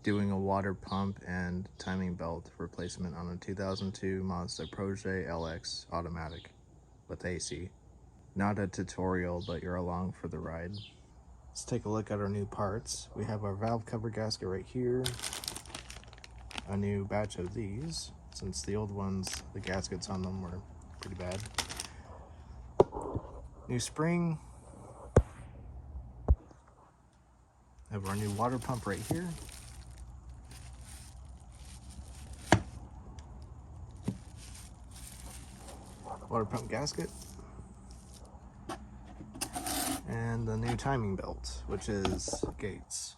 doing a water pump and timing belt replacement on a 2002 Mazda Protege LX automatic with AC. Not a tutorial, but you're along for the ride. Let's take a look at our new parts. We have our valve cover gasket right here, a new batch of these, since the old ones, the gaskets on them were pretty bad. New spring. Have our new water pump right here. Water pump gasket. And the new timing belt, which is Gates.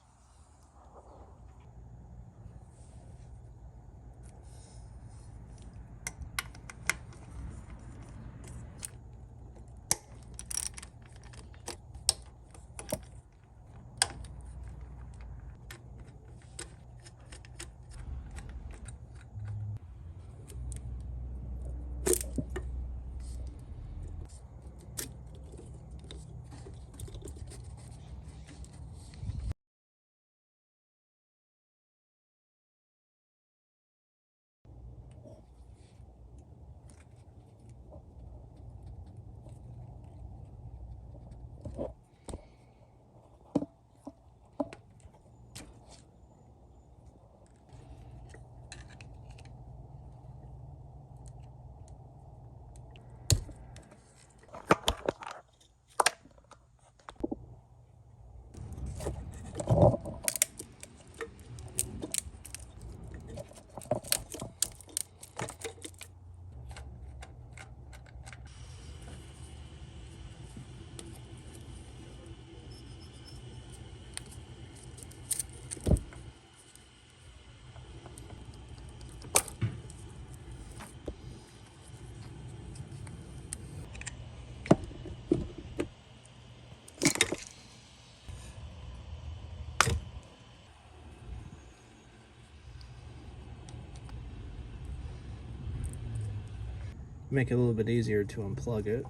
Make it a little bit easier to unplug it.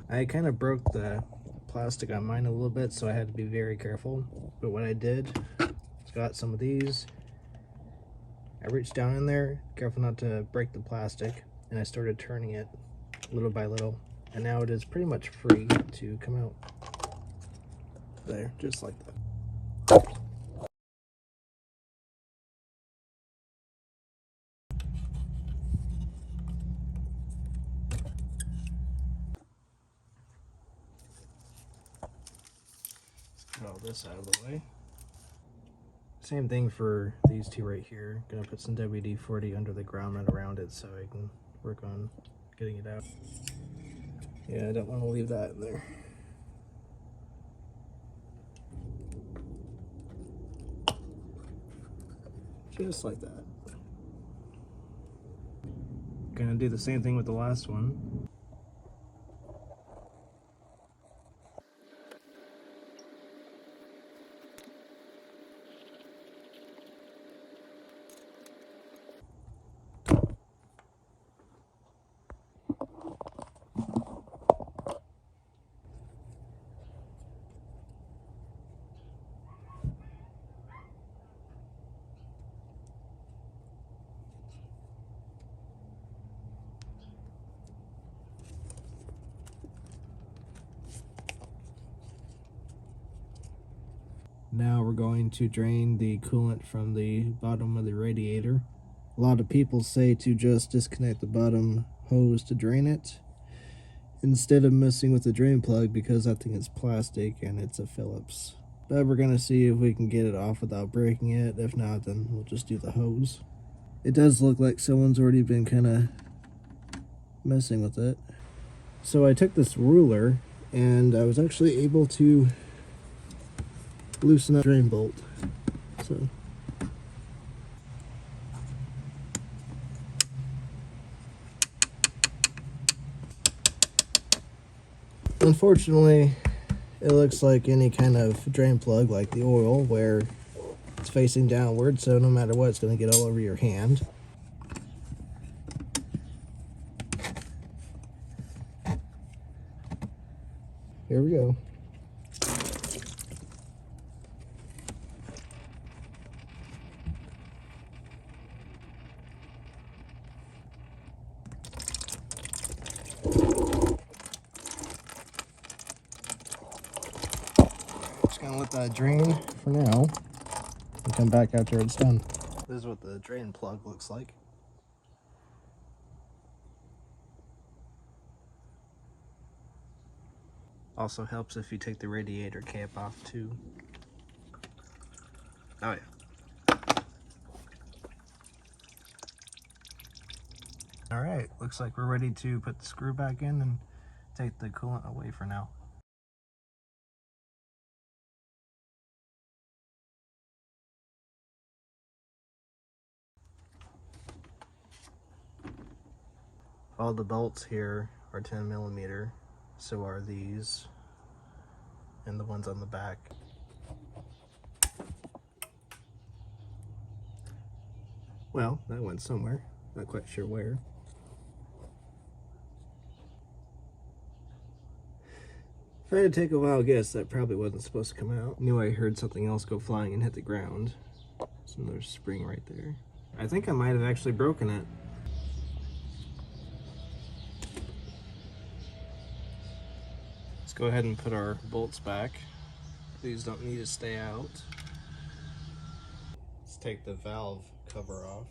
I kind of broke the plastic on mine a little bit, so I had to be very careful. But what I did is got some of these. I reached down in there, careful not to break the plastic, and I started turning it little by little. And now it is pretty much free to come out. There, just like that. Get all this out of the way. Same thing for these two right here. Gonna put some WD-40 under the grommet around it so I can work on getting it out. Yeah, I don't want to leave that in there. Just like that. Gonna do the same thing with the last one. Now we're going to drain the coolant from the bottom of the radiator. A lot of people say to just disconnect the bottom hose to drain it instead of messing with the drain plug, because I think it's plastic and it's a Phillips. But we're going to see if we can get it off without breaking it. If not, then we'll just do the hose. It does look like someone's already been kind of messing with it. So I took this ruler and I was actually able to loosen up the drain bolt. So unfortunately, it looks like any kind of drain plug, like the oil, where it's facing downward, so no matter what, it's going to get all over your hand. Here we go. with that drain for now and come back after it's done. This is what the drain plug looks like. Also helps if you take the radiator cap off too. Oh yeah. Alright, looks like we're ready to put the screw back in and take the coolant away for now. All the bolts here are 10mm, so are these, and the ones on the back. Well, that went somewhere, not quite sure where. If I had to take a wild guess, that probably wasn't supposed to come out. Knew I heard something else go flying and hit the ground. There's another spring right there. I think I might have actually broken it. Let's go ahead and put our bolts back. These don't need to stay out. Let's take the valve cover off.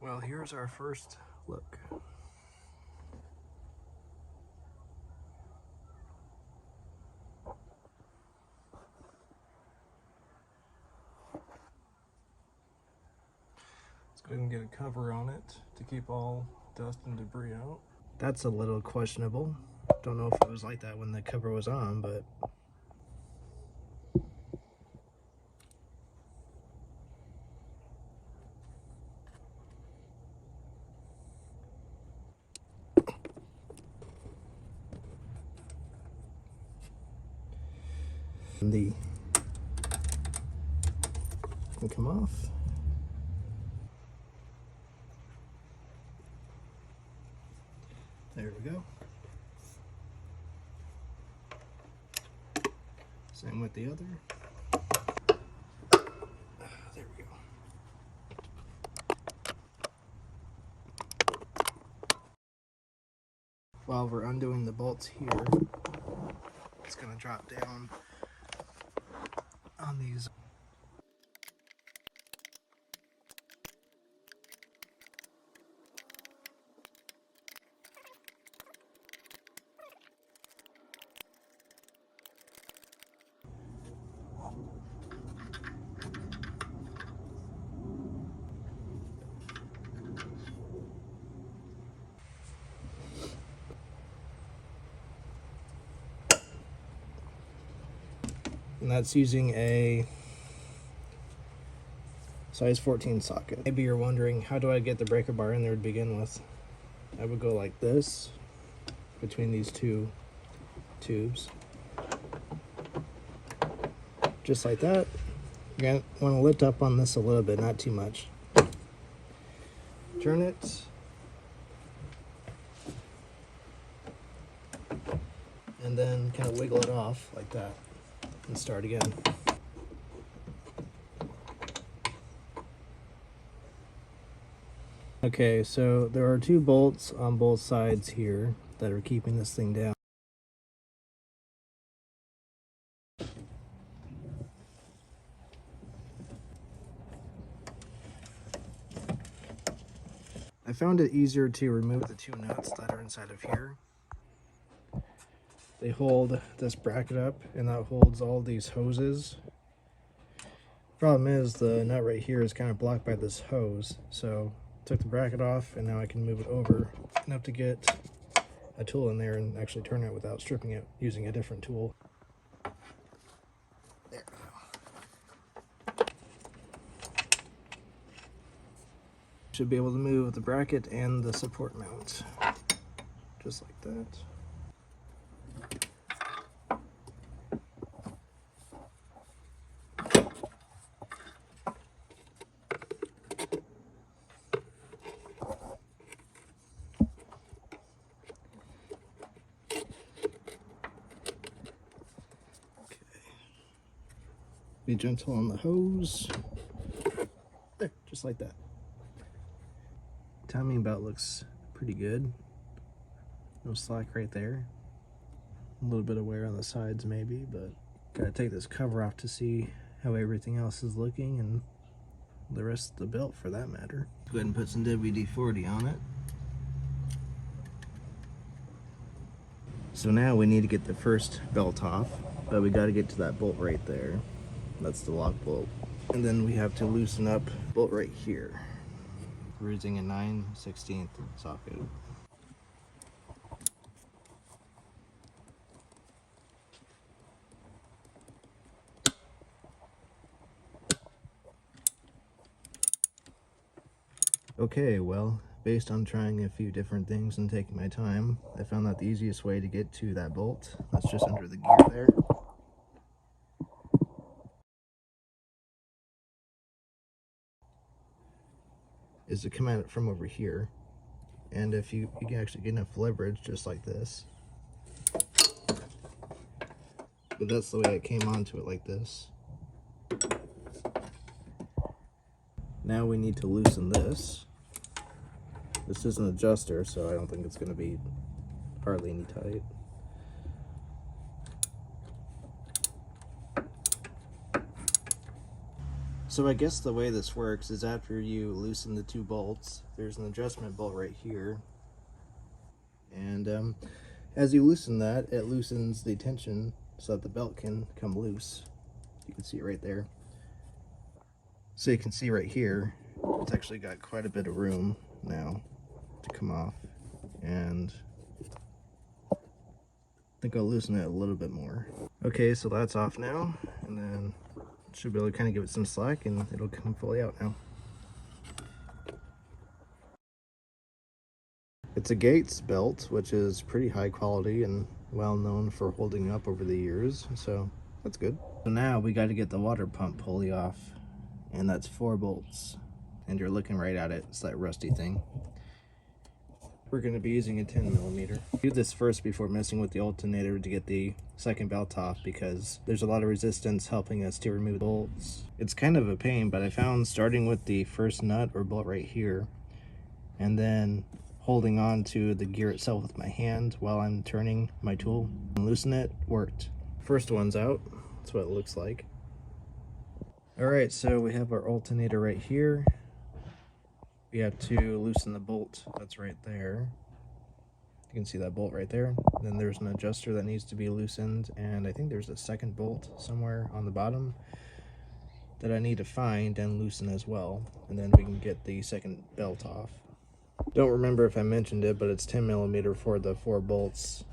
Well, here's our first look. Let's go ahead and get a cover on it to keep all dust and debris out. That's a little questionable. Don't know if it was like that when the cover was on, but the can come off. There we go. Same with the other. There we go. While we're undoing the bolts here, it's going to drop down on these. And that's using a size 14 socket. Maybe you're wondering, how do I get the breaker bar in there to begin with? I would go like this between these two tubes. Just like that. You're going to want to lift up on this a little bit, not too much. Turn it. And then kind of wiggle it off like that and start again. Okay, so there are two bolts on both sides here that are keeping this thing down. I found it easier to remove the two nuts that are inside of here. They hold this bracket up, and that holds all these hoses. Problem is, the nut right here is kind of blocked by this hose, so took the bracket off, and now I can move it over enough to get a tool in there and actually turn it without stripping it using a different tool. There. Should be able to move the bracket and the support mount, just like that. Be gentle on the hose. There, just like that. Timing belt looks pretty good. No slack right there. A little bit of wear on the sides maybe, but gotta take this cover off to see how everything else is looking, and the rest of the belt for that matter. Go ahead and put some WD-40 on it. So now we need to get the first belt off, but we gotta get to that bolt right there. That's the lock bolt. And then we have to loosen up bolt right here. We're using a 9/16 socket. Okay, well, based on trying a few different things and taking my time, I found that the easiest way to get to that bolt, that's just under the gear there, is to come at it from over here. And if you can actually get enough leverage, just like this. But that's the way I came onto it, like this. Now we need to loosen this. This is an adjuster, so I don't think it's going to be hardly any tight. So I guess the way this works is after you loosen the two bolts, there's an adjustment bolt right here. And as you loosen that, it loosens the tension so that the belt can come loose. You can see it right there. So you can see right here, it's actually got quite a bit of room now to come off. And I think I'll loosen it a little bit more. Okay, so that's off now. And then should be able to kind of give it some slack and it'll come fully out now. It's a Gates belt, which is pretty high quality and well known for holding up over the years, so that's good. So now we got to get the water pump pulley off, and that's 4 bolts. And you're looking right at it, it's that rusty thing. We're going to be using a 10mm. Do this first before messing with the alternator to get the second belt off, because there's a lot of resistance helping us to remove bolts. It's kind of a pain, but I found starting with the first nut or bolt right here and then holding on to the gear itself with my hand while I'm turning my tool and loosen it worked. First one's out. That's what it looks like. Alright, so we have our alternator right here. We have to loosen the bolt that's right there. You can see that bolt right there. Then there's an adjuster that needs to be loosened, and I think there's a second bolt somewhere on the bottom that I need to find and loosen as well, and then we can get the second belt off. Don't remember if I mentioned it, but it's 10mm for the 4 bolts,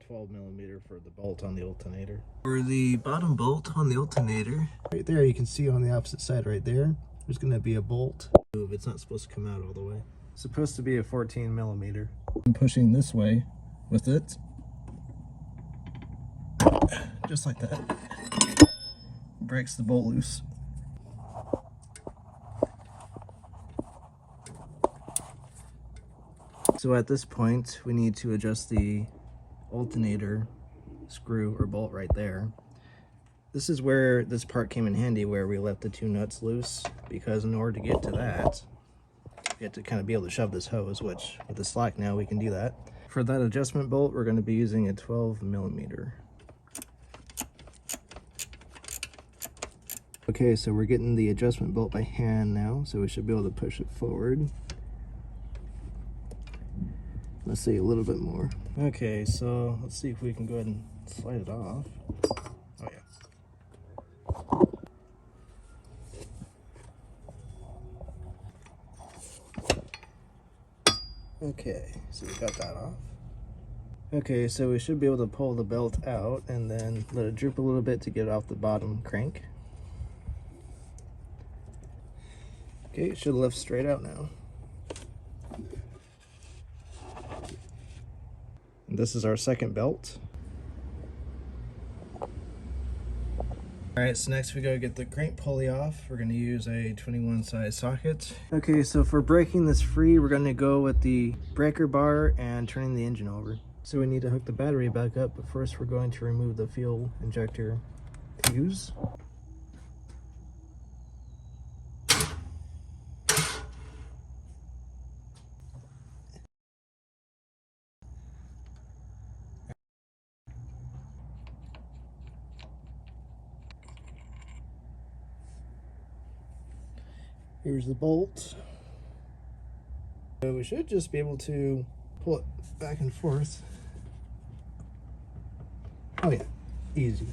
12mm for the bolt on the alternator. For the bottom bolt on the alternator, right there, you can see on the opposite side right there, there's going to be a bolt. It's not supposed to come out all the way. It's supposed to be a 14mm. I'm pushing this way with it, just like that. Breaks the bolt loose. So at this point, we need to adjust the alternator screw or bolt right there. This is where this part came in handy, where we left the 2 nuts loose, because in order to get to that, we have to kind of be able to shove this hose, which with the slack now we can do that. For that adjustment bolt, we're going to be using a 12mm. Okay, so we're getting the adjustment bolt by hand now, so we should be able to push it forward. Let's see, a little bit more. Okay, so let's see if we can go ahead and slide it off. Oh yeah. Okay, so we got that off. Okay, so we should be able to pull the belt out and then let it droop a little bit to get off the bottom crank. Okay, it should lift straight out now. And this is our second belt. Alright, so next we gotta get the crank pulley off. We're gonna use a 21 size socket. Okay, so for breaking this free, we're gonna go with the breaker bar and turning the engine over. So we need to hook the battery back up, but first we're going to remove the fuel injector fuse. Here's the bolt. So we should just be able to pull it back and forth. Oh yeah, easy.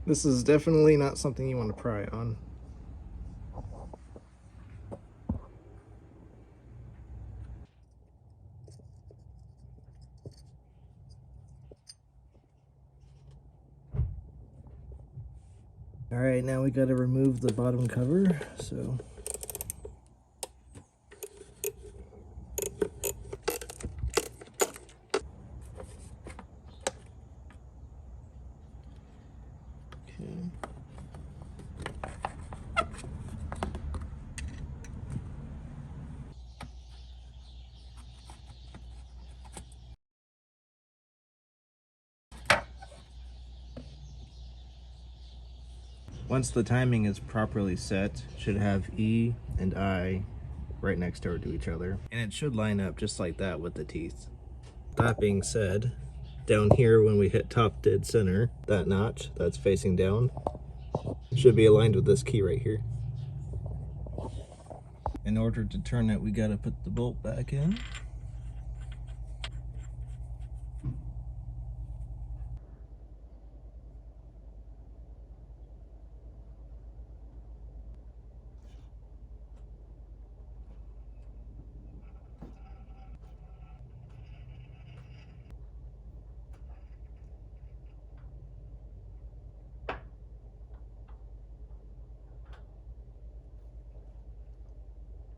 This is definitely not something you want to pry on. All right, now we got to remove the bottom cover. So okay. Once the timing is properly set, it should have E and I right next door to each other. And it should line up just like that with the teeth. That being said, down here when we hit top dead center, that notch that's facing down should be aligned with this key right here. In order to turn it, we gotta put the bolt back in.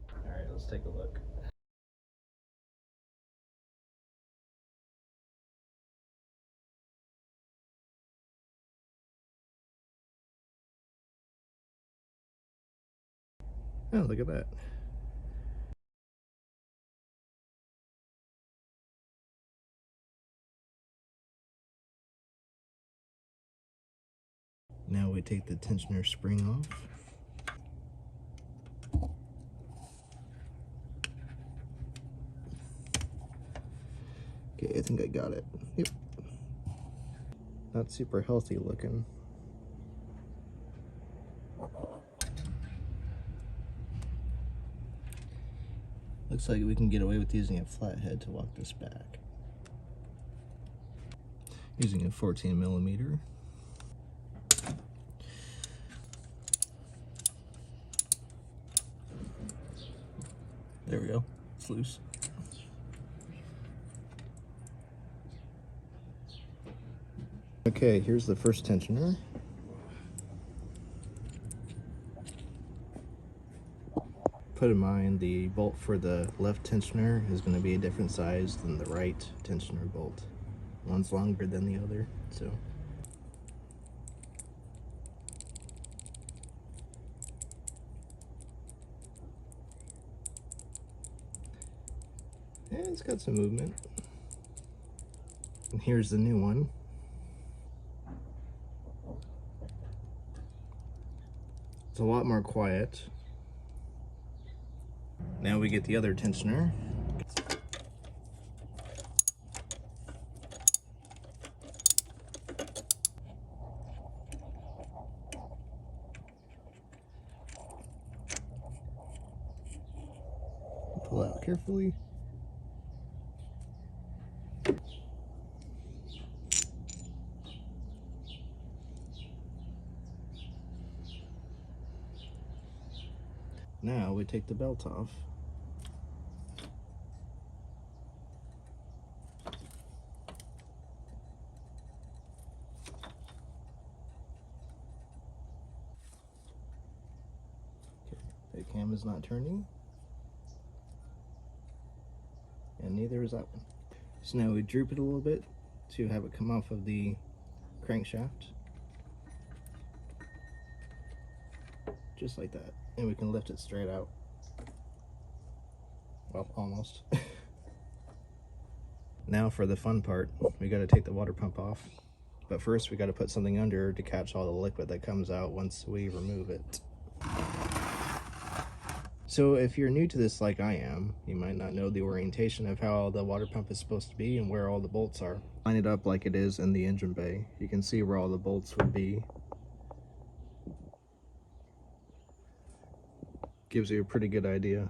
All right, let's take a look. Oh, look at that. Now we take the tensioner spring off. Okay, I think I got it. Yep. Not super healthy looking. Looks like we can get away with using a flathead to walk this back. Using a 14mm. There we go, it's loose. Okay, here's the first tensioner. Put in mind the bolt for the left tensioner is going to be a different size than the right tensioner bolt. One's longer than the other, so. Yeah, it's got some movement. And here's the new one. It's a lot more quiet. Now we get the other tensioner. Pull out carefully. Now we take the belt off. Okay, that cam is not turning. And neither is that one. So now we droop it a little bit to have it come off of the crankshaft. Just like that. And we can lift it straight out. Well, almost. Now for the fun part, we got to take the water pump off. But first we got to put something under to catch all the liquid that comes out once we remove it. So if you're new to this like I am, you might not know the orientation of how the water pump is supposed to be and where all the bolts are. Line it up like it is in the engine bay. You can see where all the bolts would be. Gives you a pretty good idea.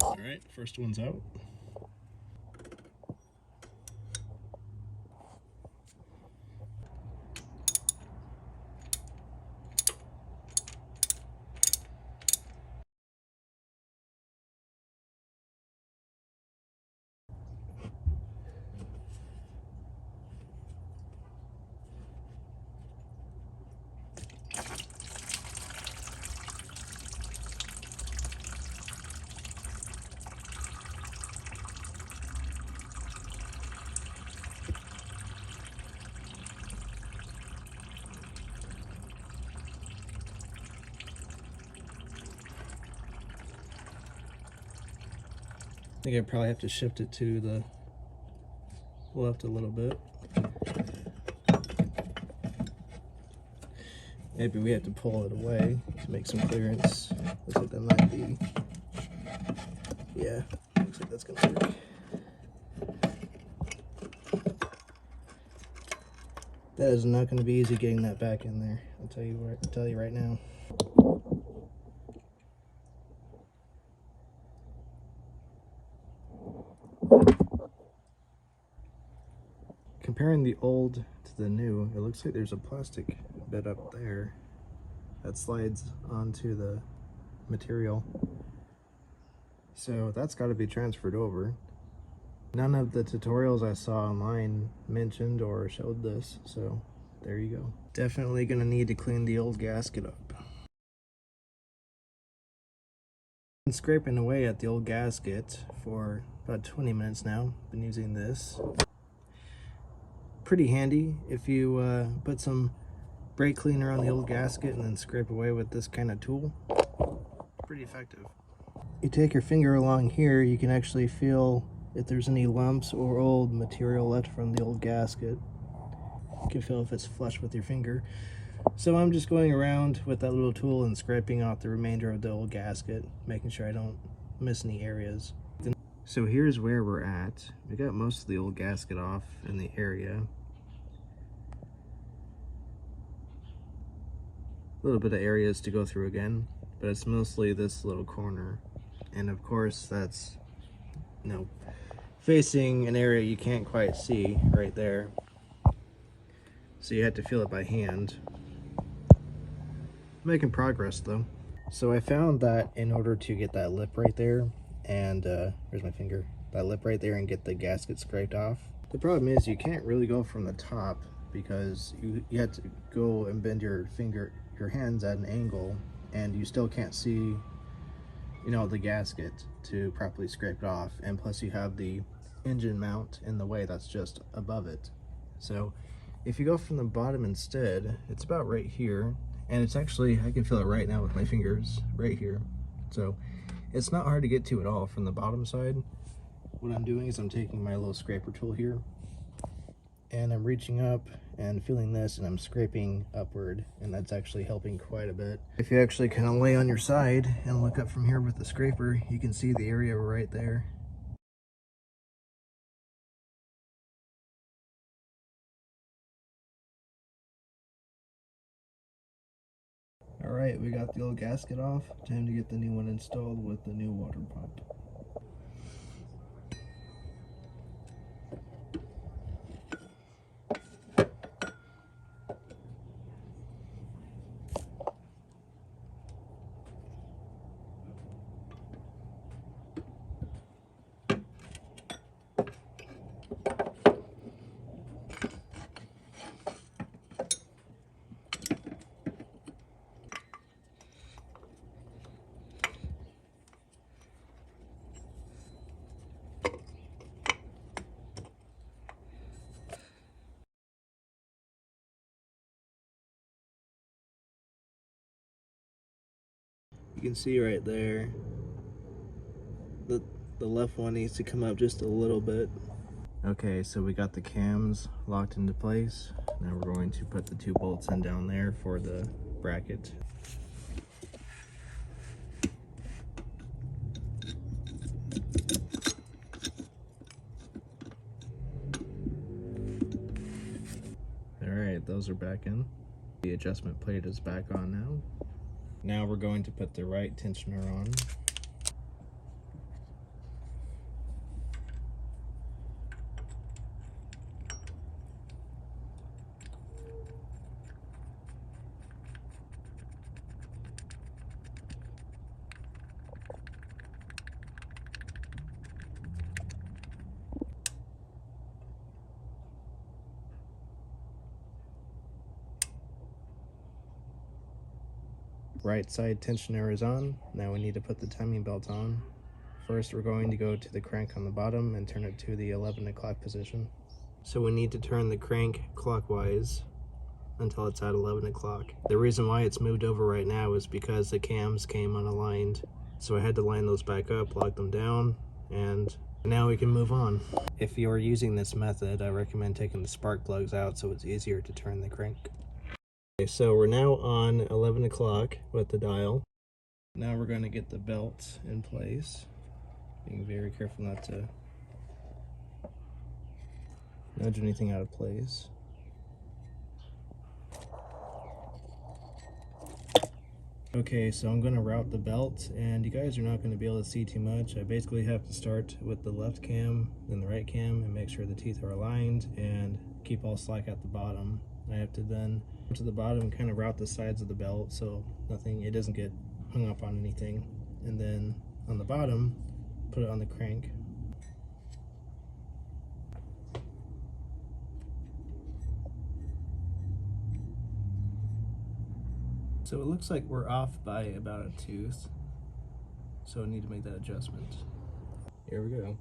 Alright, first one's out. I think I probably have to shift it to the left a little bit. Maybe we have to pull it away to make some clearance. Looks like that might be. Yeah, looks like that's gonna work. That is not going to be easy getting that back in there. I'll tell you right now. Comparing the old to the new, it looks like there's a plastic bit up there that slides onto the material. So that's got to be transferred over. None of the tutorials I saw online mentioned or showed this, so there you go. Definitely going to need to clean the old gasket up. Been scraping away at the old gasket for about 20 minutes now. Been using this. Pretty handy if you put some brake cleaner on the old gasket and then scrape away with this kind of tool. Pretty effective. You take your finger along here, you can actually feel if there's any lumps or old material left from the old gasket. You can feel if it's flush with your finger. So I'm just going around with that little tool and scraping off the remainder of the old gasket, making sure I don't miss any areas. So here's where we're at. We got most of the old gasket off in the area. A little bit of areas to go through again, but it's mostly this little corner. And of course that's, you know, facing an area you can't quite see right there. So you have to feel it by hand. Making progress though. So I found that in order to get that lip right there, and here's my finger, that lip right there and get the gasket scraped off. The problem is you can't really go from the top because you have to go and bend your hands at an angle, and you still can't see, you know, the gasket to properly scrape it off. And plus you have the engine mount in the way that's just above it. So if you go from the bottom instead, it's about right here, and it's actually, I can feel it right now with my fingers right here. So it's not hard to get to at all from the bottom side. What I'm doing is I'm taking my little scraper tool here and I'm reaching up and feeling this, and I'm scraping upward, and that's actually helping quite a bit. If you actually kind of lay on your side and look up from here with the scraper, you can see the area right there. Alright, we got the old gasket off. Time to get the new one installed with the new water pump. You can see right there, the left one needs to come up just a little bit. Okay, so we got the cams locked into place. Now we're going to put the 2 bolts in down there for the bracket. Alright, those are back in. The adjustment plate is back on now. Now we're going to put the right tensioner on. Right side tensioner is on. Now we need to put the timing belt on. First, we're going to go to the crank on the bottom and turn it to the 11 o'clock position. So we need to turn the crank clockwise until it's at 11 o'clock. The reason why it's moved over right now is because the cams came unaligned. So I had to line those back up, lock them down, and now we can move on. If you're using this method, I recommend taking the spark plugs out so it's easier to turn the crank. Okay, so we're now on 11 o'clock with the dial. Now we're going to get the belt in place. Being very careful not to nudge anything out of place. Okay, so I'm going to route the belt, and you guys are not going to be able to see too much. I basically have to start with the left cam, then the right cam, and make sure the teeth are aligned and keep all slack at the bottom. I have to then go to the bottom and kind of route the sides of the belt so it doesn't get hung up on anything. And then on the bottom, put it on the crank. So it looks like we're off by about a tooth, so I need to make that adjustment. Here we go.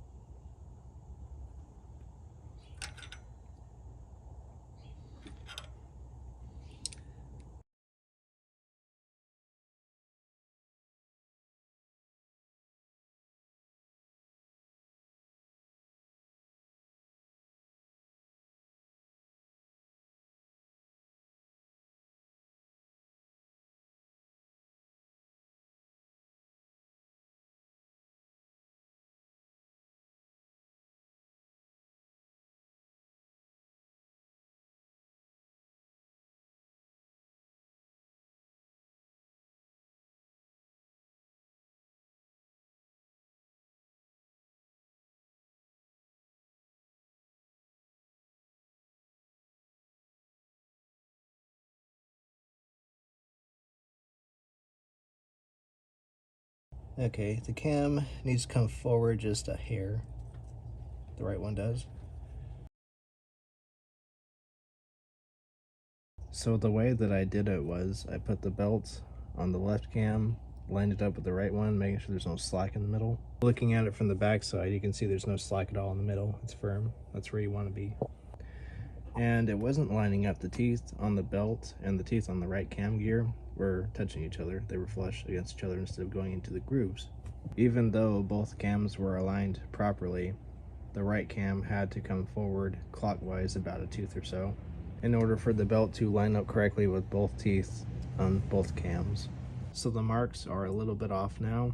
Okay, the cam needs to come forward just a hair. The right one does. So the way that I did it was I put the belt on the left cam, lined it up with the right one, making sure there's no slack in the middle. Looking at it from the back side, you can see there's no slack at all in the middle. It's firm. That's where you want to be. And it wasn't lining up. The teeth on the belt and the teeth on the right cam gear were touching each other. They were flush against each other instead of going into the grooves. Even though both cams were aligned properly, the right cam had to come forward clockwise about a tooth or so in order for the belt to line up correctly with both teeth on both cams. So the marks are a little bit off now,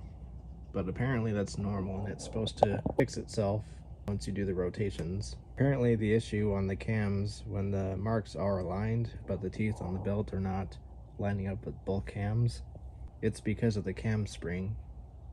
but apparently that's normal and it's supposed to fix itself once you do the rotations. Apparently the issue on the cams, when the marks are aligned but the teeth on the belt are not, lining up with both cams. It's because of the cam spring.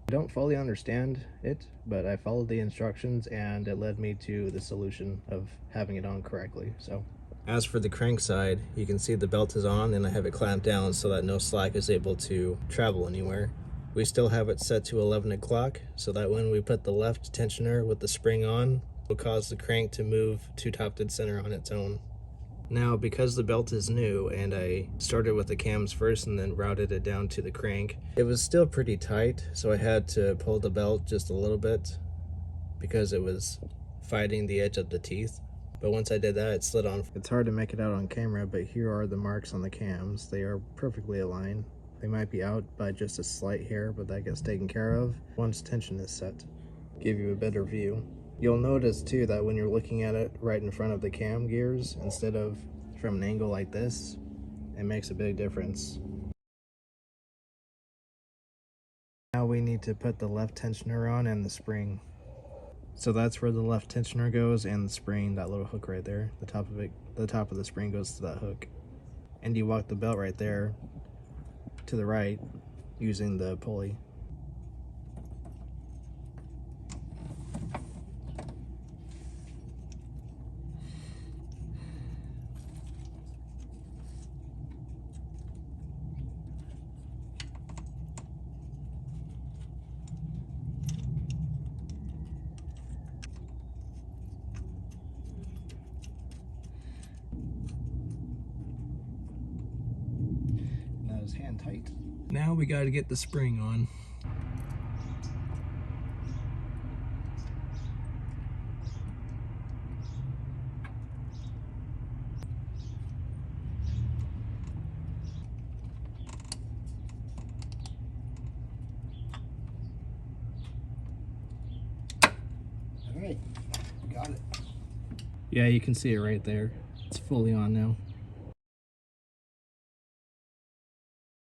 I don't fully understand it, but I followed the instructions and it led me to the solution of having it on correctly. So, as for the crank side, you can see the belt is on and I have it clamped down so that no slack is able to travel anywhere. We still have it set to 11 o'clock so that when we put the left tensioner with the spring on, will cause the crank to move to top dead center on its own. Now, because the belt is new and I started with the cams first and then routed it down to the crank, it was still pretty tight, so I had to pull the belt just a little bit because it was fighting the edge of the teeth. But once I did that, it slid on. It's hard to make it out on camera, but here are the marks on the cams. They are perfectly aligned. They might be out by just a slight hair, but that gets taken care of once tension is set. Give you a better view. You'll notice too that when you're looking at it right in front of the cam gears instead of from an angle like this, it makes a big difference. Now we need to put the left tensioner on and the spring. So that's where the left tensioner goes and the spring, that little hook right there. The top of the spring goes to that hook. And you walk the belt right there to the right using the pulley. That is hand tight. Now we got to get the spring on. All right, got it. Yeah, you can see it right there. It's fully on now.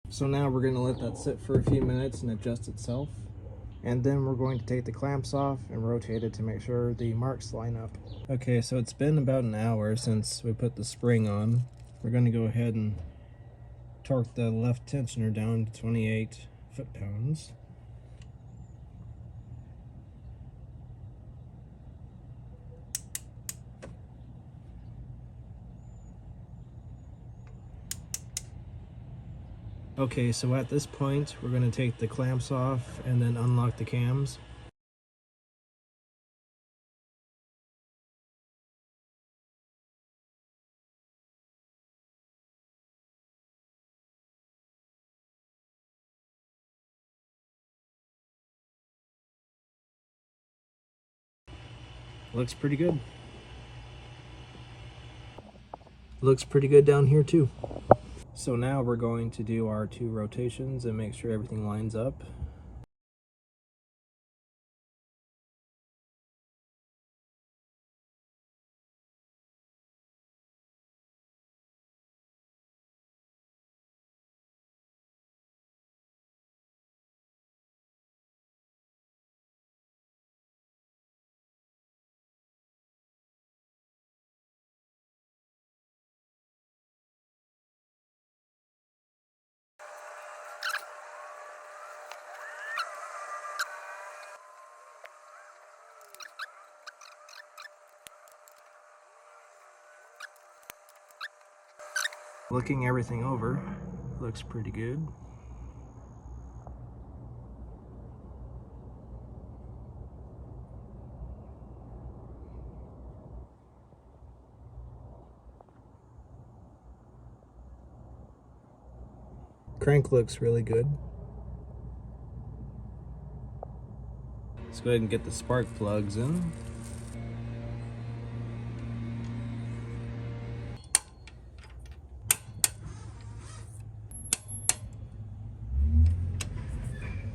So now we're going to let that sit for a few minutes and adjust itself. And then we're going to take the clamps off and rotate it to make sure the marks line up. Okay, so it's been about an hour since we put the spring on. We're going to go ahead and torque the left tensioner down to 28 foot-pounds. Okay, so at this point, we're going to take the clamps off and then unlock the cams. Looks pretty good. Looks pretty good down here too. So now we're going to do our 2 rotations and make sure everything lines up. Looking everything over, looks pretty good. Crank looks really good. Let's go ahead and get the spark plugs in.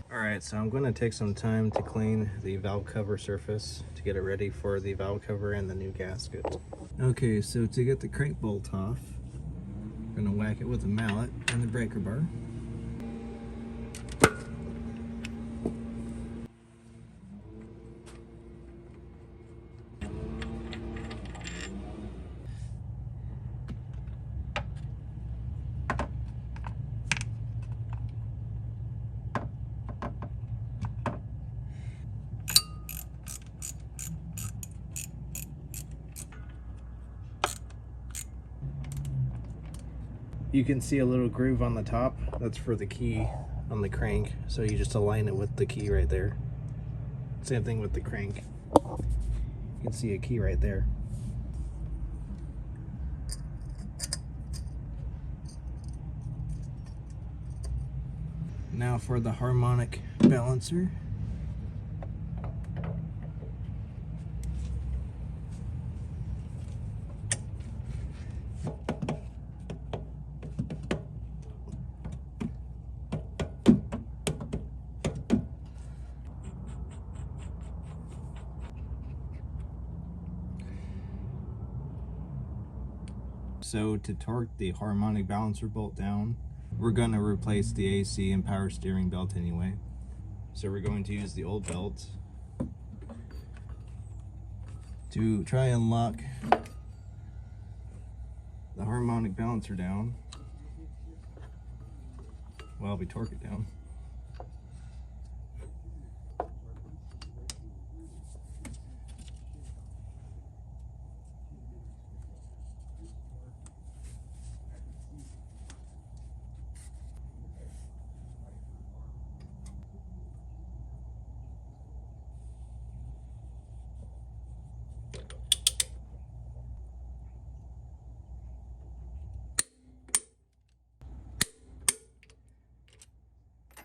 Alright, so I'm going to take some time to clean the valve cover surface to get it ready for the valve cover and the new gasket. Okay, so to get the crank bolt off, I'm going to whack it with a mallet and the breaker bar. You can see a little groove on the top. That's for the key on the crank. So you just align it with the key right there. Same thing with the crank. You can see a key right there. Now for the harmonic balancer. So to torque the harmonic balancer bolt down, we're going to replace the AC and power steering belt anyway. So we're going to use the old belt to try and lock the harmonic balancer down while we torque it down.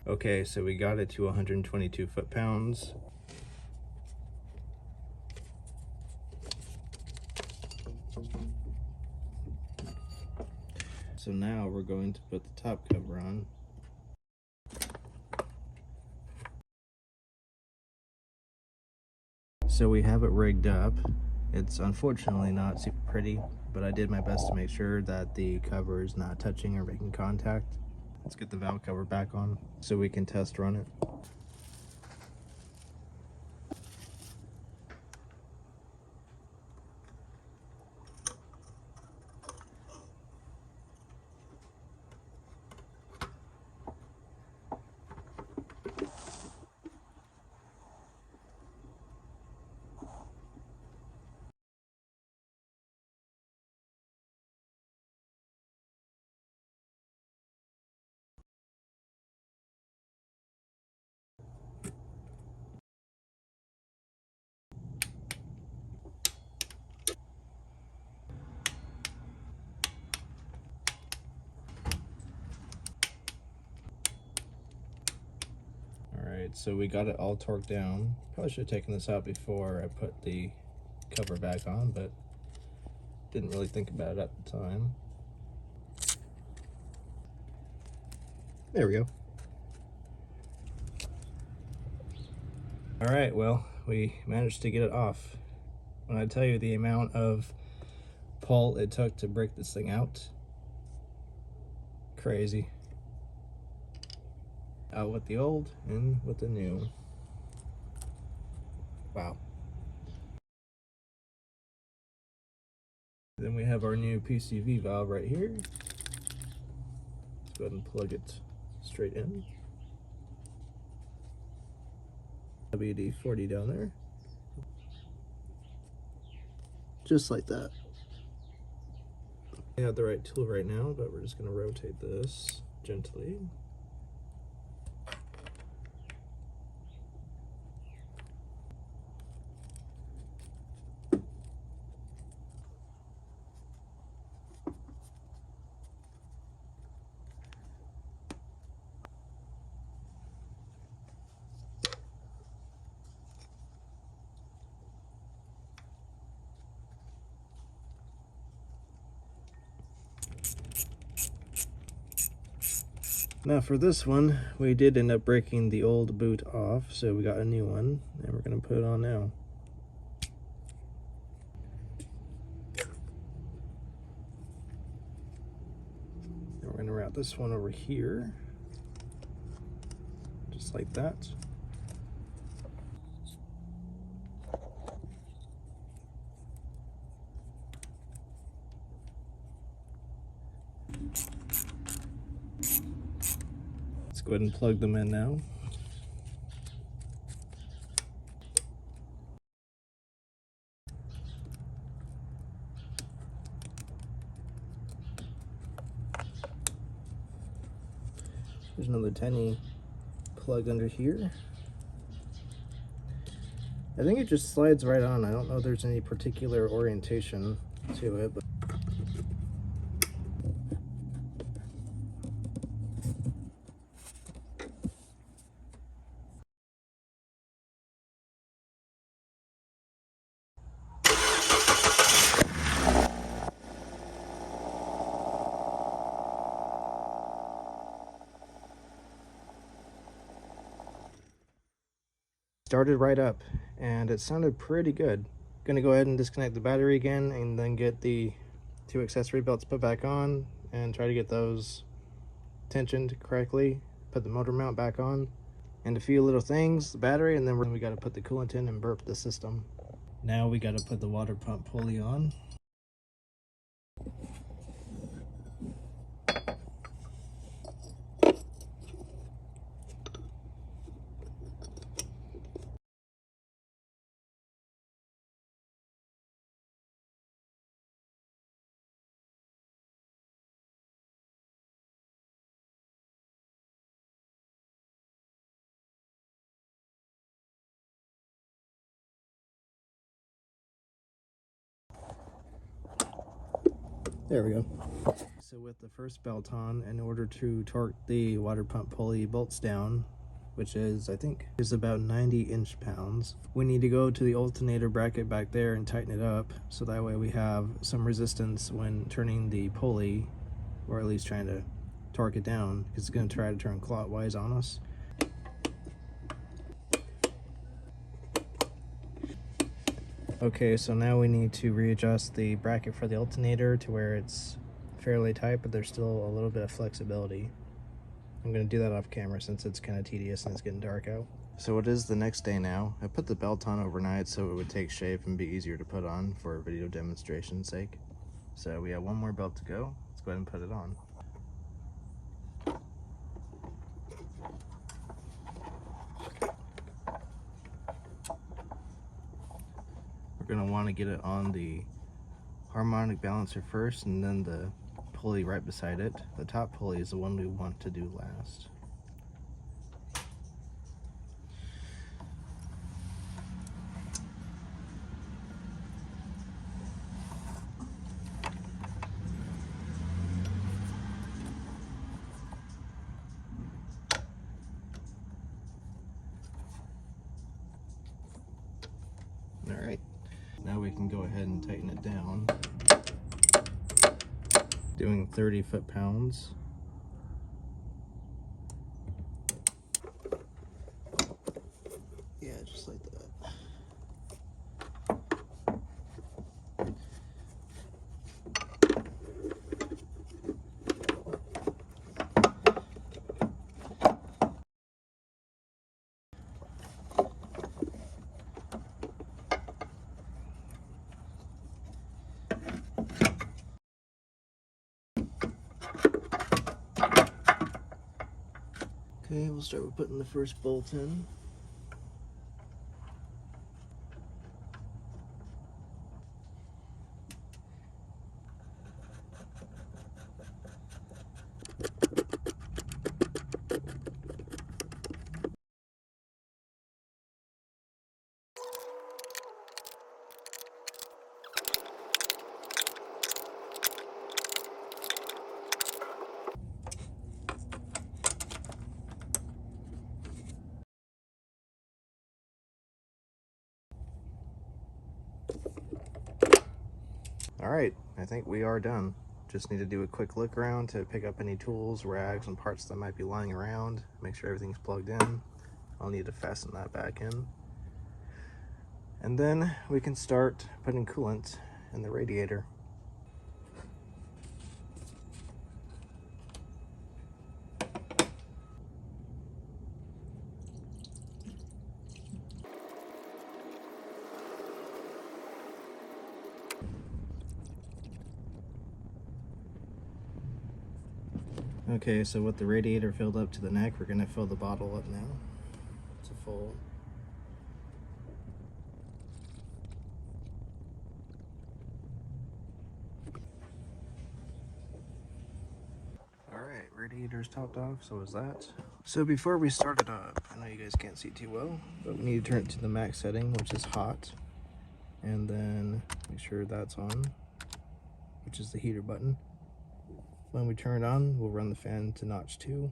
Okay, so we got it to 122 foot-pounds. So now we're going to put the top cover on. So we have it rigged up. It's unfortunately not super pretty, but I did my best to make sure that the cover is not touching or making contact. Let's get the valve cover back on so we can test run it. Alright, so we got it all torqued down. Probably should have taken this out before I put the cover back on, but didn't really think about it at the time. There we go. Alright, well, we managed to get it off. When I tell you the amount of pull it took to break this thing out, crazy. Out with the old, in with the new. Wow. Then we have our new PCV valve right here. Let's go ahead and plug it straight in. WD-40 down there. Just like that. I have the right tool right now, but we're just going to rotate this gently. Now for this one, we did end up breaking the old boot off, so we got a new one, and we're going to put it on now. And we're going to route this one over here, just like that. Go ahead and plug them in now. There's another tiny plug under here. I think it just slides right on. I don't know if there's any particular orientation to it, but started right up and it sounded pretty good. Gonna go ahead and disconnect the battery again and then get the 2 accessory belts put back on and try to get those tensioned correctly, put the motor mount back on, and a few little things, the battery, and then we got to put the coolant in and burp the system. Now we got to put the water pump pulley on. There we go. So with the first belt on, in order to torque the water pump pulley bolts down, which is, I think, is about 90 inch-pounds, we need to go to the alternator bracket back there and tighten it up, so that way we have some resistance when turning the pulley, or at least trying to torque it down, because it's going to try to turn clockwise on us. Okay, so now we need to readjust the bracket for the alternator to where it's fairly tight, but there's still a little bit of flexibility. I'm going to do that off camera since it's kind of tedious and it's getting dark out. So it is the next day now. I put the belt on overnight so it would take shape and be easier to put on for video demonstration's sake. So we have one more belt to go. Let's go ahead and put it on. We're going to want to get it on the harmonic balancer first and then the pulley right beside it. The top pulley is the one we want to do last. All right, now we can go ahead and tighten it down. Doing 30 foot-pounds. Yeah, just like that. Okay, we'll start with putting the first bolt in. All right, I think we are done. Just need to do a quick look around to pick up any tools, rags, and parts that might be lying around. Make sure everything's plugged in. I'll need to fasten that back in. And then we can start putting coolant in the radiator. Okay, so with the radiator filled up to the neck, we're gonna fill the bottle up now. It's a full. All right, radiator's topped off, so is that. So before we start it up, I know you guys can't see too well, but we need to turn it to the max setting, which is hot. And then make sure that's on, which is the heater button. When we turn it on, we'll run the fan to notch 2.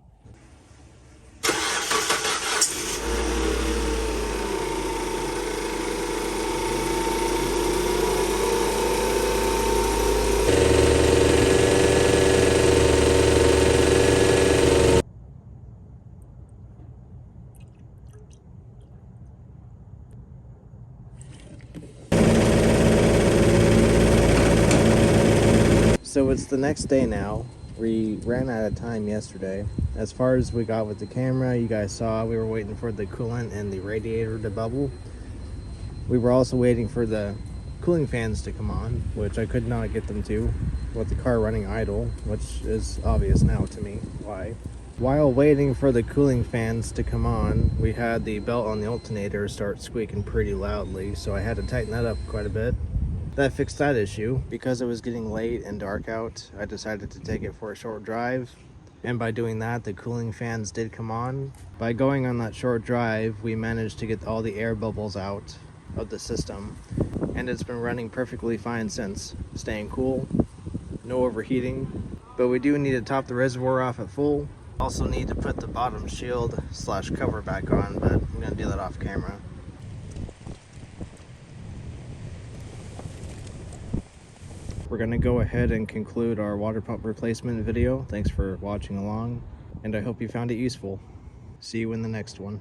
So it's the next day now. We ran out of time yesterday. As far as we got with the camera, you guys saw we were waiting for the coolant and the radiator to bubble. We were also waiting for the cooling fans to come on, which I could not get them to with the car running idle, which is obvious now to me why. While waiting for the cooling fans to come on, we had the belt on the alternator start squeaking pretty loudly, so I had to tighten that up quite a bit. That fixed that issue. Because it was getting late and dark out, I decided to take it for a short drive. And by doing that, the cooling fans did come on. By going on that short drive, we managed to get all the air bubbles out of the system. And it's been running perfectly fine since. Staying cool, no overheating. But we do need to top the reservoir off at full. Also need to put the bottom shield / cover back on, but I'm gonna do that off camera. We're going to go ahead and conclude our water pump replacement video. Thanks for watching along, and I hope you found it useful. See you in the next one.